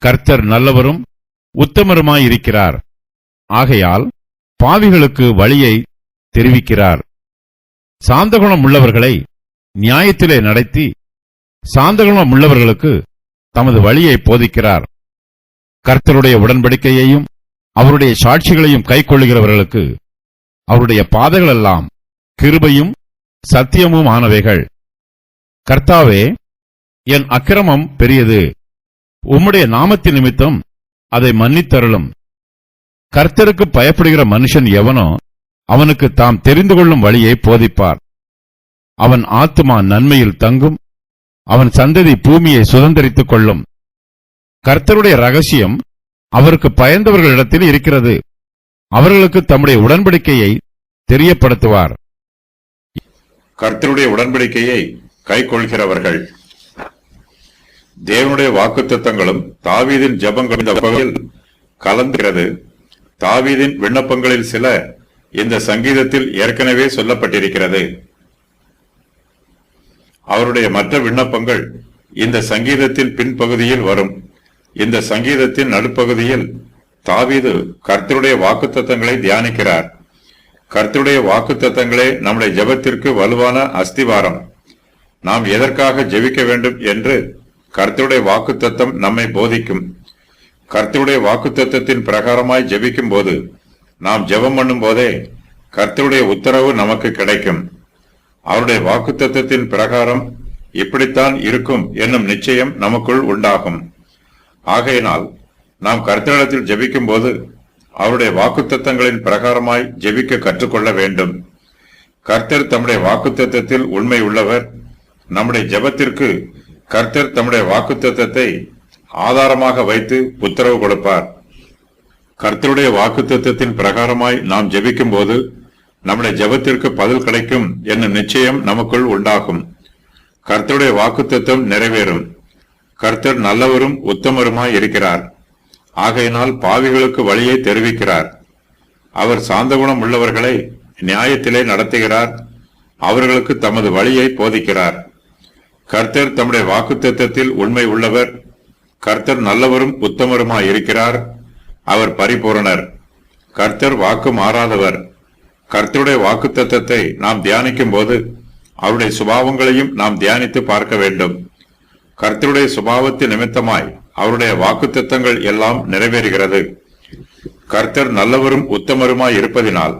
கர்த்தர் நல்லவரும் உத்தமருமாயிருக்கிறார். ஆகையால் பாவிகளுக்கு வழியை தெரிவிக்கிறார். சாந்தகுணம் உள்ளவர்களை நியாயத்திலே நடத்தி சாந்தகுணம் உள்ளவர்களுக்கு தமது வழியை போதிக்கிறார். கர்த்தருடைய உடன்படிக்கையையும் அவருடைய சாட்சிகளையும் கைக்கொள்ளுகிறவர்களுக்கு அவருடைய பாதைகளெல்லாம் கிருபையும் சத்தியமும் ஆனவைகள். கர்த்தாவே, என் அக்கிரமம் பெரியது, உம்முடைய நாமத்தின் நிமித்தம் அதை மன்னித்தருளும். கர்த்தருக்கு பயப்படுகிற மனுஷன் எவனோ அவனுக்கு தாம் தெரிந்து கொள்ளும் வழியை போதிப்பார். அவன் ஆத்துமா நன்மையில் தங்கும், அவன் சந்ததி பூமியை சுதந்தரித்துக் கொள்ளும். கர்த்தருடைய ரகசியம் அவருக்கு பயந்தவர்களிடத்தில் இருக்கிறது, அவர்களுக்கு தம்முடைய உடன்படிக்கையை தெரியப்படுத்துவார். கர்த்தருடைய உடன்படிக்கையை கைக்கொள்கிறவர்கள். தேவனுடைய வாக்குத்தத்தங்களும் தாவீதின் ஜெபங்களும் இந்த வகையில் கலந்துகிறது. தாவீதின் விண்ணப்பங்களில் சில இந்த சங்கீதத்தில் ஏற்கனவே சொல்லப்பட்டிருக்கிறது. அவருடைய மற்ற விண்ணப்பங்கள் இந்த சங்கீதத்தின் பின்பகுதியில் வரும். இந்த சங்கீதத்தின் நடுப்பகுதியில் தாவீது கர்த்தருடைய வாக்குத்தத்தங்களை தியானிக்கிறார். கர்த்தருடைய வாக்குத்தத்தங்களே நம்முடைய ஜெபத்திற்கு வலுவான அஸ்திவாரம். நாம் எதற்காக ஜெபிக்க வேண்டும் என்று கர்த்தருடைய வாக்குத்தத்தம் நம்மை போதிக்கும். கர்த்தருடைய வாக்குத்தத்தத்தின் பிரகாரமாய் ஜெபிக்கும் போது, நாம் ஜெபம் பண்ணும் போதே கர்த்தருடைய உத்தரவு நமக்கு கிடைக்கும். அவருடைய வாக்குத்தத்தத்தின் பிரகாரம் இப்படித்தான் இருக்கும் என்னும் நிச்சயம் நமக்குள் உண்டாகும். ஆகையினால் நாம் கர்த்தரிடத்தில் ஜெபிக்கும் போது அவருடைய வாக்குத்தத்தங்களின் பிரகாரமாய் ஜெபிக்க கற்றுக்கொள்ள வேண்டும். கர்த்தர் தம்முடைய வாக்குத்தத்தத்தில் உண்மை உள்ளவர். நம்முடைய ஜெபத்திற்கு கர்த்தர் தம்முடைய வாக்குத்தத்தத்தை ஆதாரமாக வைத்து உத்தரவு கொடுப்பார். கர்த்தருடைய வாக்குத்தத்தத்தின் பிரகாரமாய் நாம் ஜெபிக்கும் போது நம்முடைய ஜெபத்திற்கு பதில் கிடைக்கும் என்னும் நிச்சயம் நமக்குள் உண்டாகும். கர்த்தருடைய வாக்குத்தத்தம் நிறைவேறும். கர்த்தர் நல்லவரும் உத்தமருமாய் இருக்கிறார். ஆகையினால் பாவிகளுக்கு வழியை தெரிவிக்கிறார். அவர் சாந்தகுணம் உள்ளவர்களை நியாயத்திலே நடத்துகிறார். அவர்களுக்கு தமது வழியை போதிக்கிறார். கர்த்தர் தம்முடைய வாக்குத்தத்தத்தில் உண்மை உள்ளவர். கர்த்தர் நல்லவரும் உத்தமருமாய் இருக்கிறார். அவர் பரிபூரணர். கர்த்தர் வாக்கு மாறாதவர். கர்த்தருடைய வாக்குத்தத்தத்தை நாம் தியானிக்கும் போது அவருடைய சுபாவங்களையும் நாம் தியானித்து பார்க்க வேண்டும். கர்த்தருடைய சுபாவத்தின் நிமித்தமாய் அவருடைய வாக்குத்தத்தங்கள் எல்லாம் நிறைவேறுகிறது. கர்த்தர் நல்லவரும் உத்தமருமாய் இருப்பதினால்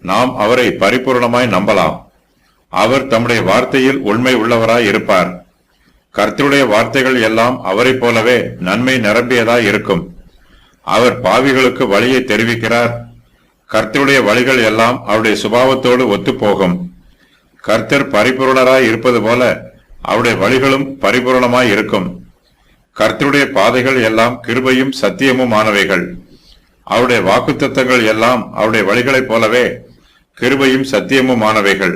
நாம் அவரை பரிபூர்ணமாய் நம்பலாம். அவர் தம்முடைய வார்த்தையில் உண்மை உள்ளவராய் இருப்பார். கர்த்தருடைய வார்த்தைகள் எல்லாம் அவரை போலவே நன்மை நிரம்பியதாய் இருக்கும். அவர் பாவிகளுக்கு வழியை தெரிவிக்கிறார். கர்த்தருடைய வழிகள் எல்லாம் அவருடைய சுபாவத்தோடு ஒத்துப்போகும். கர்த்தர் பரிபூரணராய் இருப்பது போல அவருடைய வழிகளும் பரிபூரணமாய் இருக்கும். கர்த்தருடைய பாதைகள் எல்லாம் கிருபையும் சத்தியமும் ஆனவைகள். அவருடைய வாக்குத்தத்தங்கள் எல்லாம் அவருடைய வழிகளைப் போலவே கிருபையும் சத்தியமும் ஆனவைகள்.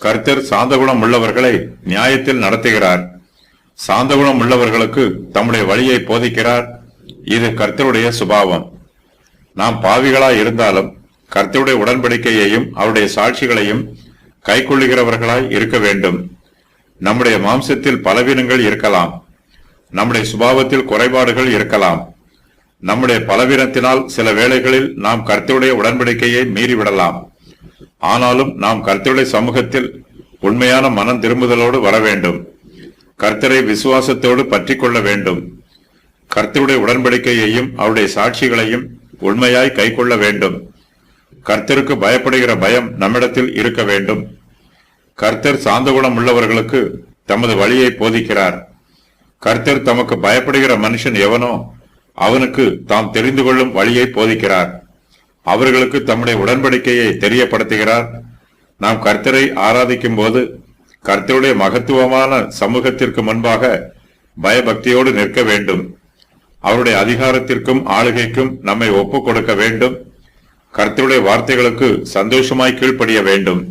கர்த்தர் சாந்தகுணம் உள்ளவர்களை நியாயத்தில் நடத்துகிறார். சாந்தகுணம் உள்ளவர்களுக்கு தம்முடைய வழியை போதிக்கிறார். இது கர்த்தருடைய சுபாவம். நாம் பாவிகளாய் இருந்தாலும் கர்த்தருடைய உடன்படிக்கையையும் அவருடைய சாட்சிகளையும் கைக்கொள்ளுகிறவர்களாய் இருக்க வேண்டும். நம்முடைய மாம்சத்தில் பலவீனங்கள் இருக்கலாம். நம்முடைய சுபாவத்தில் குறைபாடுகள் இருக்கலாம். நம்முடைய பலவீனத்தினால் சில வேளைகளில் நாம் கர்த்தருடைய உடன்படிக்கையை மீறிவிடலாம். ஆனாலும் நாம் கர்த்தருடைய சமூகத்தில் உண்மையான மனம் திரும்புதலோடு வர வேண்டும். கர்த்தரை விசுவாசத்தோடு பற்றி கொள்ள வேண்டும். கர்த்தருடைய உடன்படிக்கையையும் அவருடைய சாட்சிகளையும் உண்மையாய் கைக்கொள்ள வேண்டும். கர்த்தருக்கு பயப்படுகிற பயம் நம்மிடத்தில் இருக்க வேண்டும். கர்த்தர் சாந்தகுணம் உள்ளவர்களுக்கு தமது வழியை போதிக்கிறார். கர்த்தர் தமக்கு பயப்படுகிற மனுஷன் எவனோ அவனுக்கு தாம் தெரிந்து கொள்ளும் வழியை போதிக்கிறார். அவர்களுக்கு தம்முடைய உடன்படிக்கையை தெரியப்படுத்துகிறார். நாம் கர்த்தரை ஆராதிக்கும் போது கர்த்தருடைய மகத்துவமான சமூகத்திற்கு முன்பாக பயபக்தியோடு நிற்க வேண்டும். அவருடைய அதிகாரத்திற்கும் ஆளுகைக்கும் நம்மை ஒப்புக் கொடுக்க வேண்டும். கர்த்தருடைய வார்த்தைகளுக்கு சந்தோஷமாய் கீழ்ப்படிய வேண்டும்.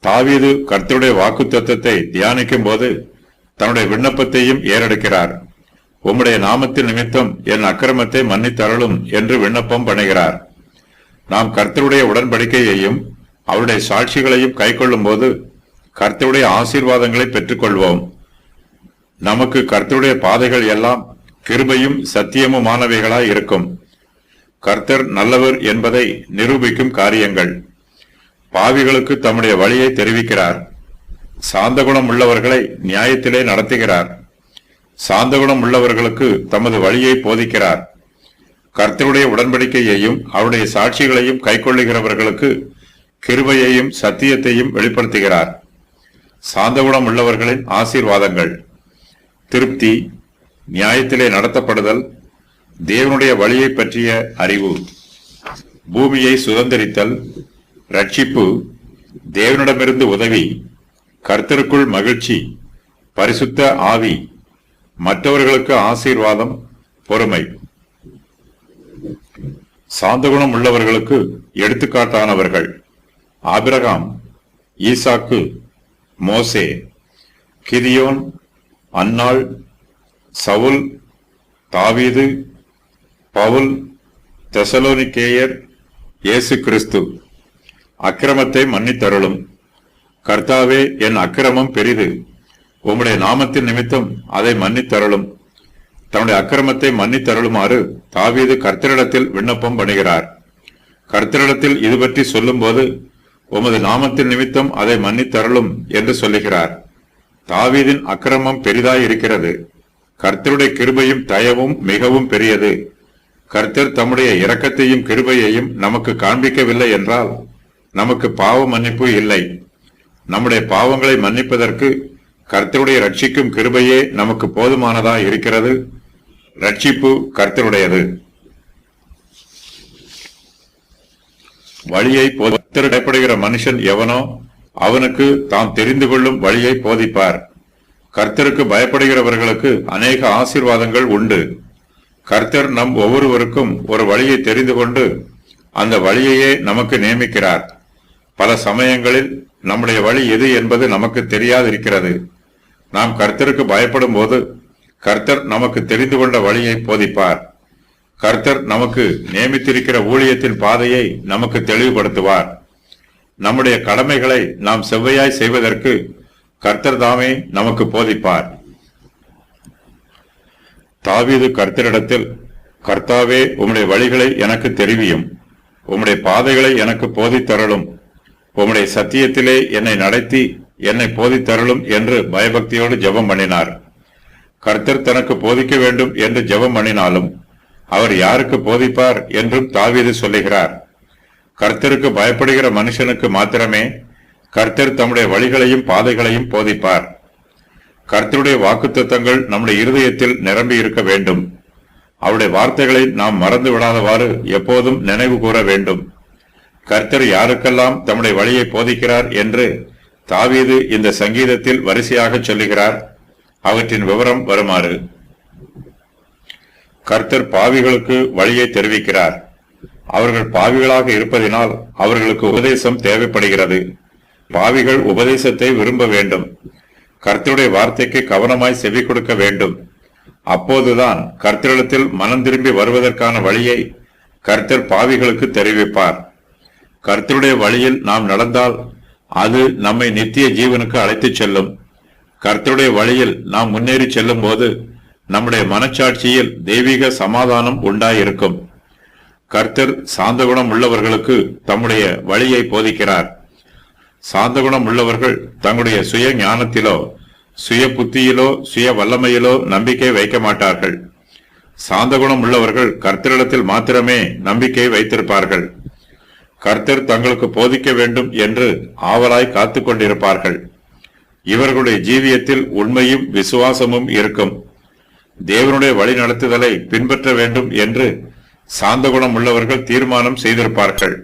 தாவீது கர்த்தருடைய வாக்குத்தத்தத்தை தியானிக்கும் போது தன்னுடைய விண்ணப்பத்தையும் ஏறெடுக்கிறார். உம்முடைய நாமத்தின் நிமித்தம் என் அக்கிரமத்தை மன்னித்தருளும் என்று விண்ணப்பம் பண்ணுகிறார். நாம் கர்த்தருடைய உடன்படிக்கையையும் அவருடைய சாட்சிகளையும் கைக்கொள்ளும் போது கர்த்தருடைய ஆசீர்வாதங்களை பெற்றுக்கொள்வோம். நமக்கு கர்த்தருடைய பாதைகள் எல்லாம் கிருபையும் சத்தியமுமானவைகளாய் இருக்கும். கர்த்தர் நல்லவர் என்பதை நிரூபிக்கும் காரியங்கள். பாவிகளுக்கு தம்முடைய வழியை தெரிவிக்கிறார். சாந்தகுணம் உள்ளவர்களை நியாயத்திலே நடத்துகிறார். சாந்தகுணம் உள்ளவர்களுக்கு தமது வழியை போதிக்கிறார். கர்த்தருடைய உடன்படிக்கையையும் அவருடைய சாட்சிகளையும் கைக்கொள்ளுகிறவர்களுக்கு கிருபையையும் சத்தியத்தையும் வெளிப்படுத்துகிறார். சாந்தகுணம் உள்ளவர்களின் ஆசீர்வாதங்கள்: திருப்தி, நியாயத்திலே நடத்தப்படுதல், தேவனுடைய வழியை பற்றிய அறிவு, பூமியை சுதந்தரித்தல், ரட்சிப்பு, தேவனிடமிருந்து உதவி, கர்த்தருக்குள் மகிழ்ச்சி, பரிசுத்த ஆவி, மற்றவர்களுக்கு ஆசீர்வாதம், பொறுமை. சாந்தகுணம் உள்ளவர்களுக்கு எடுத்துக்காட்டானவர்கள்: ஆபிரகாம், ஈசாக்கு, மோசே, கிதியோன், அன்னாள், சவுல், தாவீது, பவுல், தெசலோனிக்கேயர், இயேசு கிறிஸ்து. அக்கிரமத்தை மன்னித்தருளும். கர்த்தாவே, என் அக்கிரமம் பெரிது, உம்முடைய நாமத்தின் நிமித்தம் அதை மன்னித்தருளும். தன்னுடைய அக்கிரமத்தை மன்னித்தருளுமாறு தாவீது கர்த்தரிடத்தில் விண்ணப்பம் பண்ணுகிறார். கர்த்தரிடத்தில் இது பற்றி சொல்லும்போது உமது நாமத்தின் நிமித்தம் அதை மன்னித்தருளும் என்று சொல்லுகிறார். தாவீதின் அக்கிரமம் பெரிதாயிருக்கிறது. கர்த்தருடைய கிருபையும் தயவும் மிகவும் பெரியது. கர்த்தர் தம்முடைய இரக்கத்தையும் கிருபையையும் நமக்கு காண்பிக்கவில்லை என்றால் நமக்கு பாவ மன்னிப்பு இல்லை. நம்முடைய பாவங்களை மன்னிப்பதற்கு கர்த்தருடைய ரட்சிக்கும் கிருபையே நமக்கு போதுமானதா இருக்கிறது. ரட்சிப்பு கர்த்தருடையது. வழியை பயப்படுகிற மனுஷன் எவனோ அவனுக்கு தாம் தெரிந்து கொள்ளும் வழியை போதிப்பார். கர்த்தருக்கு பயப்படுகிறவர்களுக்கு அநேக ஆசீர்வாதங்கள் உண்டு. கர்த்தர் நம் ஒவ்வொருவருக்கும் ஒரு வழியை தெரிந்து கொண்டு அந்த வழியையே நமக்கு நியமிக்கிறார். பல சமயங்களில் நம்முடைய வழி எது என்பது நமக்கு தெரியாதிருக்கிறது. நாம் கர்த்தருக்கு பயப்படும் போது கர்த்தர் நமக்கு தெரிந்து கொண்ட வழியை போதிப்பார். கர்த்தர் நமக்கு நியமித்திருக்கிற ஊழியத்தின் பாதையை நமக்கு தெளிவுபடுத்துவார். நம்முடைய கடமைகளை நாம் செவ்வையாய் செய்வதற்கு கர்த்தர் தாமே நமக்கு போதிப்பார். தாவீது கர்த்தரிடத்தில், கர்த்தாவே, உம்முடைய வழிகளை எனக்கு தெரிவியும், உம்முடைய பாதைகளை எனக்கு போதித்தருளும், உம்முடைய சத்தியத்திலே என்னை நடத்தி என்னை போதித்தருளும் என்று பயபக்தியோடு ஜெபம் பண்ணினார். கர்த்தர் தனக்கு போதிக்க வேண்டும் என்று ஜெபம் பண்ணினாலும் அவர் யாருக்கு போதிப்பார் என்றும் தாவீது சொல்லுகிறார். கர்த்தருக்கு பயப்படுகிற மனுஷனுக்கு மாத்திரமே கர்த்தர் தம்முடைய வழிகளையும் பாதைகளையும் போதிப்பார். கர்த்தருடைய வாக்குத்தத்தங்கள் நம்முடைய இருதயத்தில் நிரம்பி இருக்க வேண்டும். அவருடைய வார்த்தைகளை நாம் மறந்து விடாதவாறு எப்போதும் நினைவு கூற வேண்டும். கர்த்தர் யாருக்கெல்லாம் தம்முடைய வழியை போதிக்கிறார் என்று தாவீது இந்த சங்கீதத்தில் வரிசையாக சொல்லுகிறார். அவற்றின் விவரம் வருமாறு: கர்த்தர் பாவிகளுக்கு வழியை தெரிவிக்கிறார். அவர்கள் பாவிகளாக இருப்பதினால் அவர்களுக்கு உபதேசம் தேவைப்படுகிறது. பாவிகள் உபதேசத்தை விரும்ப வேண்டும். கர்த்தருடைய வார்த்தைக்கு கவனமாய் செவி கொடுக்க வேண்டும். அப்போதுதான் கர்த்தரிடத்தில் மனம் திரும்பி வருவதற்கான வழியை கர்த்தர் பாவிகளுக்கு தெரிவிப்பார். கர்த்தருடைய வழியில் நாம் நடந்தால் அது நம்மை நித்திய ஜீவனுக்கு அழைத்துச் செல்லும். கர்த்தருடைய வழியில் நாம் முன்னேறி செல்லும் போது நம்முடைய மனச்சாட்சியில் தெய்வீக சமாதானம் உண்டாயிருக்கும். கர்த்தர் சாந்தகுணம் உள்ளவர்களுக்கு தம்முடைய வழியை போதிக்கிறார். சாந்தகுணம் உள்ளவர்கள் தங்களுடைய சுய ஞானத்திலோ சுய புத்தியிலோ சுய வல்லமையிலோ நம்பிக்கை வைக்க மாட்டார்கள். சாந்தகுணம் உள்ளவர்கள் கர்த்தரிடத்தில் மாத்திரமே நம்பிக்கை வைத்திருப்பார்கள். கர்த்தர் தங்களுக்கு போதிக்க வேண்டும் என்று ஆவலாய் காத்துக் கொண்டிருப்பார்கள். இவர்களுடைய ஜீவியத்தில் உண்மையும் விசுவாசமும் இருக்கும். தேவனுடைய வழி நடத்துதலை பின்பற்ற வேண்டும் என்று சாந்தகுணம் உள்ளவர்கள் தீர்மானம் செய்திருப்பார்கள்.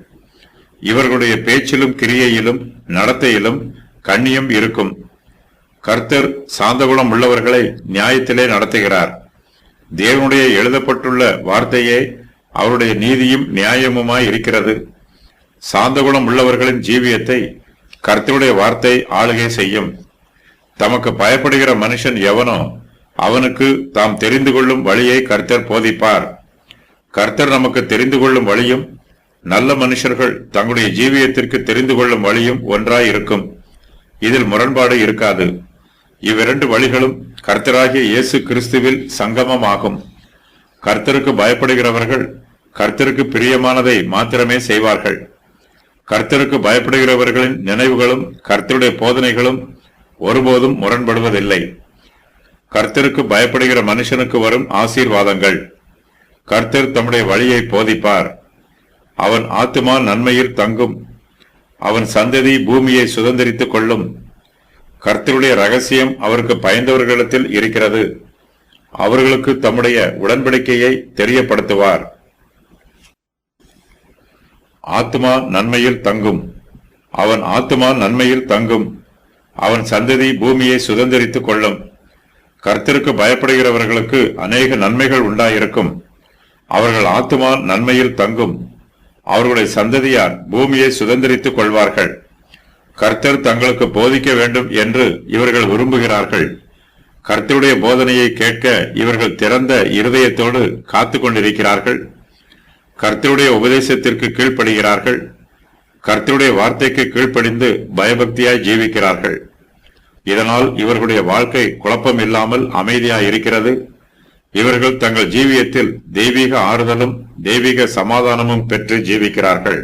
இவர்களுடைய பேச்சிலும் கிரியையிலும் நடத்தையிலும் கண்ணியம் இருக்கும். கர்த்தர் சாந்தகுணம் உள்ளவர்களை நியாயத்திலே நடத்துகிறார். தேவனுடைய எழுதப்பட்டுள்ள வார்த்தையே அவருடைய நீதியும் நியாயமுமாய் இருக்கிறது. சாந்தகுணம் உள்ளவர்களின் ஜீவியத்தை கர்த்தருடைய வார்த்தை ஆளுகை செய்யும். தமக்கு பயப்படுகிற மனுஷன் எவனோ அவனுக்கு தாம் தெரிந்து கொள்ளும் வழியை கர்த்தர் போதிப்பார். கர்த்தர் நமக்கு தெரிந்து கொள்ளும் வழியும் நல்ல மனுஷர்கள் தங்களுடைய ஜீவியத்திற்கு தெரிந்து கொள்ளும் வழியும் ஒன்றாயிருக்கும். இதில் முரண்பாடு இருக்காது. இவ்விரண்டு வழிகளும் கர்த்தராகிய இயேசு கிறிஸ்துவில் சங்கமமாகும். கர்த்தருக்கு பயப்படுகிறவர்கள் கர்த்தருக்கு பிரியமானதை மாத்திரமே செய்வார்கள். கர்த்தருக்கு பயப்படுகிறவர்களின் நினைவுகளும் கர்த்தருடைய போதனைகளும் ஒருபோதும் முரண்படுவதில்லை. கர்த்தருக்கு பயப்படுகிற மனுஷனுக்கு வரும் ஆசீர்வாதங்கள். கர்த்தர் தம்முடைய வழியை போதிப்பார். அவன் ஆத்துமா நன்மையில் தங்கும். அவன் சந்ததி பூமியை சுதந்தரித்துக் கொள்ளும். கர்த்தருடைய ரகசியம் அவருக்கு பயந்தவர்களிடத்தில் இருக்கிறது. அவர்களுக்கு தம்முடைய உடன்படிக்கையை தெரியப்படுத்துவார். ஆத்துமா நன்மையில் தங்கும். அவன் ஆத்துமா நன்மையில் தங்கும். அவன் சந்ததி பூமியை சுதந்தரித்துக் கொள்ளும். கர்த்தருக்கு பயப்படுகிறவர்களுக்கு அநேக நன்மைகள் உண்டாயிருக்கும். அவர்கள் ஆத்துமா நன்மையில் தங்கும். அவர்களுடைய சந்ததியார் பூமியை சுதந்தரித்துக் கொள்வார்கள். கர்த்தர் தங்களுக்கு போதிக்க வேண்டும் என்று இவர்கள் விரும்புகிறார்கள். கர்த்தருடைய போதனையை கேட்க இவர்கள் திறந்த இருதயத்தோடு காத்து கொண்டிருக்கிறார்கள். கர்த்தருடைய உபதேசத்திற்கு கீழ்ப்படுகிறார்கள். கர்த்தருடைய வார்த்தைக்கு கீழ்ப்படிந்து பயபக்தியாய் ஜீவிக்கிறார்கள். இதனால் இவர்களுடைய வாழ்க்கை குழப்பம் இல்லாமல் அமைதியாய் இருக்கிறது. இவர்கள் தங்கள் ஜீவியத்தில் தெய்வீக ஆறுதலும் தெய்வீக சமாதானமும் பெற்று ஜீவிக்கிறார்கள்.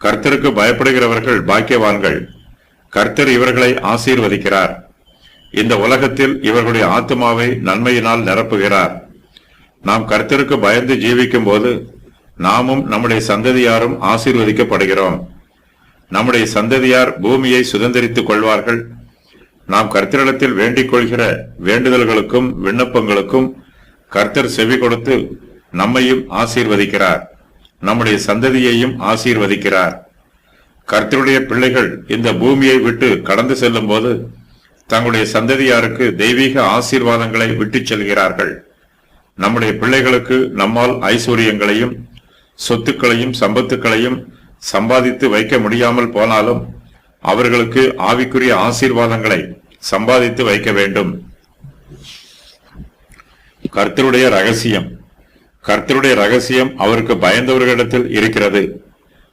கர்த்தருக்கு பயப்படுகிறவர்கள் பாக்கியவான்கள். கர்த்தர் இவர்களை ஆசீர்வதிக்கிறார். இந்த உலகத்தில் இவர்களுடைய ஆத்துமாவை நன்மையினால் நிரப்புகிறார். நாம் கர்த்தருக்கு பயந்து ஜீவிக்கும் போது நாமும் நம்முடைய சந்ததியாரும் ஆசீர்வதிக்கப்படுகிறோம். நம்முடைய சந்ததியார் பூமியை சுதந்தரித்துக் கொள்வார்கள். நாம் கர்த்தரிடத்தில் வேண்டிக் கொள்கிற வேண்டுதல்களுக்கும் விண்ணப்பங்களுக்கும் கர்த்தர் செவி கொடுத்து நம்மையும் ஆசீர்வதிக்கிறார். நம்முடைய சந்ததியையும் ஆசீர்வதிக்கிறார். கர்த்தருடைய பிள்ளைகள் இந்த பூமியை விட்டு கடந்து செல்லும் போது தங்களுடைய சந்ததியாருக்கு தெய்வீக ஆசீர்வாதங்களை விட்டுச் செல்கிறார்கள். நம்முடைய பிள்ளைகளுக்கு நம்மால் ஐஸ்வர்யங்களையும் சொத்துக்களையும் சம்பத்துக்களையும் சம்பாதித்து வைக்க முடியாமல் போனாலும் அவர்களுக்கு ஆவிக்குரிய ஆசீர்வாதங்களை சம்பாதித்து வைக்க வேண்டும். கர்த்தருடைய ரகசியம். கர்த்தருடைய ரகசியம் அவருக்கு பயந்தவர்களிடத்தில் இருக்கிறது.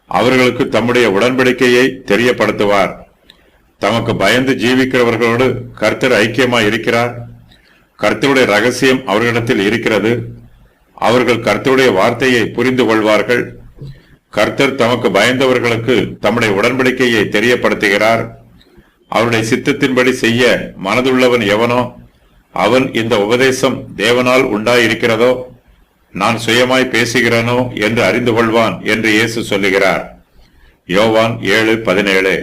அவர்களுக்கு தம்முடைய உடன்படிக்கையை தெரியப்படுத்துவார். தமக்கு பயந்து ஜீவிக்கிறவர்களோடு கர்த்தர் ஐக்கியமாய் இருக்கிறார். கர்த்தருடைய ரகசியம் அவர்களிடத்தில் இருக்கிறது. அவர்கள் கர்த்தருடைய வார்த்தையை புரிந்து கொள்வார்கள். கர்த்தர் தமக்கு பயந்தவர்களுக்கு தம்முடைய உடன்படிக்கையை தெரியப்படுத்துகிறார். அவருடைய சித்தத்தின்படி செய்ய மனதுள்ளவன் எவனோ அவன் இந்த உபதேசம் தேவனால் உண்டாயிருக்கிறதோ நான் சுயமாய் பேசுகிறேனோ என்று அறிந்து கொள்வான் என்று இயேசு சொல்லுகிறார். யோவான் 7:17.